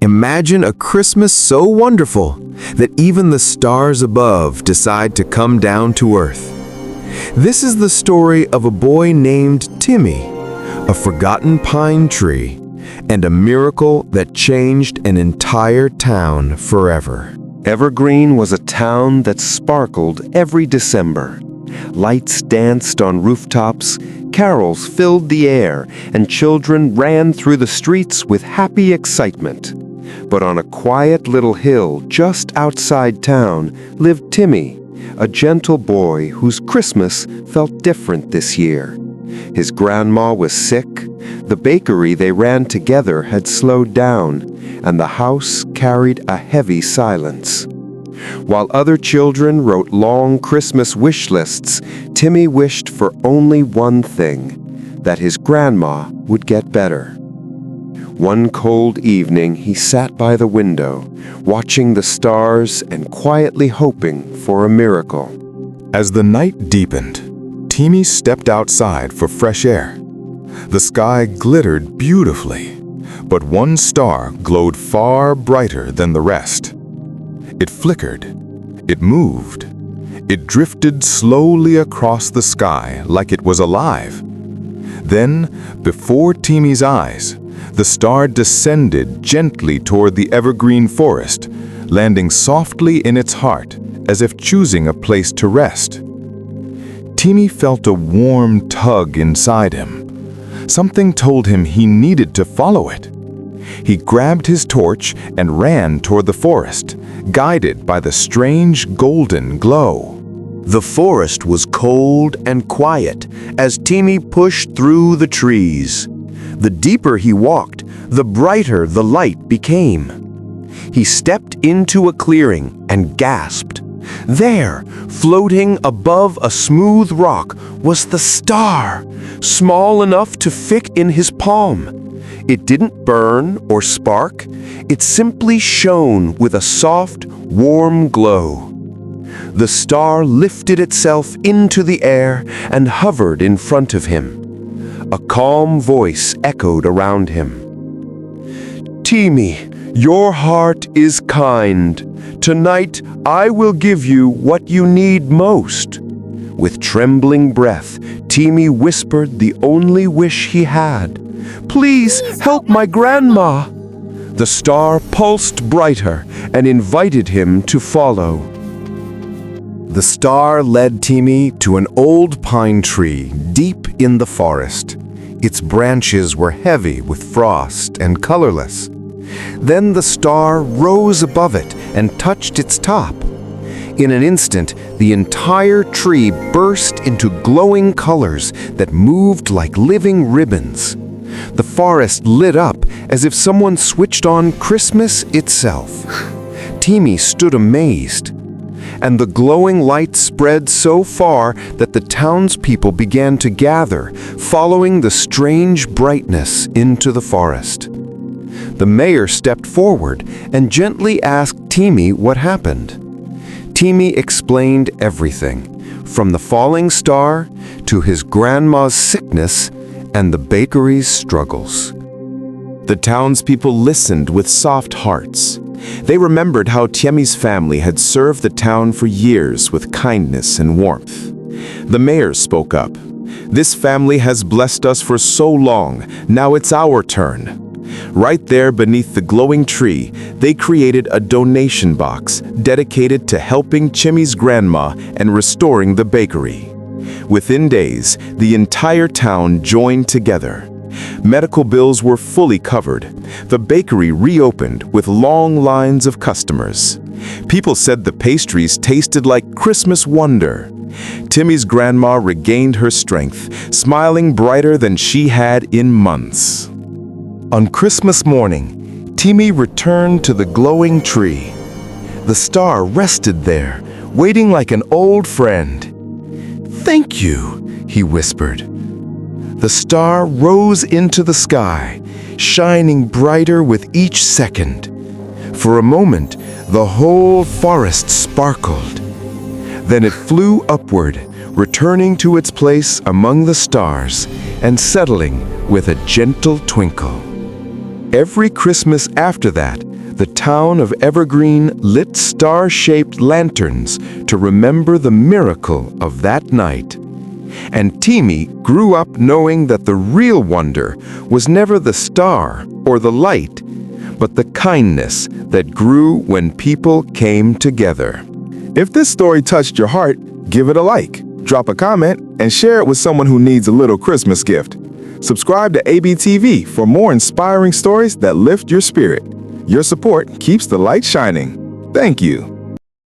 Imagine a Christmas so wonderful that even the stars above decide to come down to earth. This is the story of a boy named Timmy, a forgotten pine tree, and a miracle that changed an entire town forever. Evergreen was a town that sparkled every December. Lights danced on rooftops, carols filled the air, and children ran through the streets with happy excitement. But on a quiet little hill just outside town lived Timmy, a gentle boy whose Christmas felt different this year. His grandma was sick, the bakery they ran together had slowed down, and the house carried a heavy silence. While other children wrote long Christmas wish lists, Timmy wished for only one thing, that his grandma would get better. One cold evening, he sat by the window, watching the stars and quietly hoping for a miracle. As the night deepened, Timmy stepped outside for fresh air. The sky glittered beautifully, but one star glowed far brighter than the rest. It flickered, it moved, it drifted slowly across the sky like it was alive. Then, before Timmy's eyes, the star descended gently toward the evergreen forest, landing softly in its heart as if choosing a place to rest. Timmy felt a warm tug inside him. Something told him he needed to follow it. He grabbed his torch and ran toward the forest, guided by the strange golden glow. The forest was cold and quiet as Timmy pushed through the trees. The deeper he walked, the brighter the light became. He stepped into a clearing and gasped. There, floating above a smooth rock, was the star, small enough to fit in his palm. It didn't burn or spark. It simply shone with a soft, warm glow. The star lifted itself into the air and hovered in front of him. A calm voice echoed around him. "Timmy, your heart is kind. Tonight I will give you what you need most." With trembling breath, Timmy whispered the only wish he had. "Please help my grandma." The star pulsed brighter and invited him to follow. The star led Timmy to an old pine tree deep in the forest. Its branches were heavy with frost and colorless. Then the star rose above it and touched its top. In an instant, the entire tree burst into glowing colors that moved like living ribbons. The forest lit up as if someone switched on Christmas itself. Timmy stood amazed, and the glowing light spread so far that the townspeople began to gather, following the strange brightness into the forest. The mayor stepped forward and gently asked Timmy what happened. Timmy explained everything, from the falling star to his grandma's sickness and the bakery's struggles. The townspeople listened with soft hearts. They remembered how Timmy's family had served the town for years with kindness and warmth. The mayor spoke up. "This family has blessed us for so long. Now it's our turn." Right there beneath the glowing tree, they created a donation box dedicated to helping Timmy's grandma and restoring the bakery. Within days, the entire town joined together. Medical bills were fully covered. The bakery reopened with long lines of customers. People said the pastries tasted like Christmas wonder. Timmy's grandma regained her strength, smiling brighter than she had in months. On Christmas morning, Timmy returned to the glowing tree. The star rested there, waiting like an old friend. "Thank you," he whispered. The star rose into the sky, shining brighter with each second. For a moment, the whole forest sparkled. Then it flew upward, returning to its place among the stars and settling with a gentle twinkle. Every Christmas after that, the town of Evergreen lit star-shaped lanterns to remember the miracle of that night. And Timmy grew up knowing that the real wonder was never the star or the light, but the kindness that grew when people came together. If this story touched your heart, give it a like, drop a comment, and share it with someone who needs a little Christmas gift. Subscribe to ABTV for more inspiring stories that lift your spirit. Your support keeps the light shining. Thank you.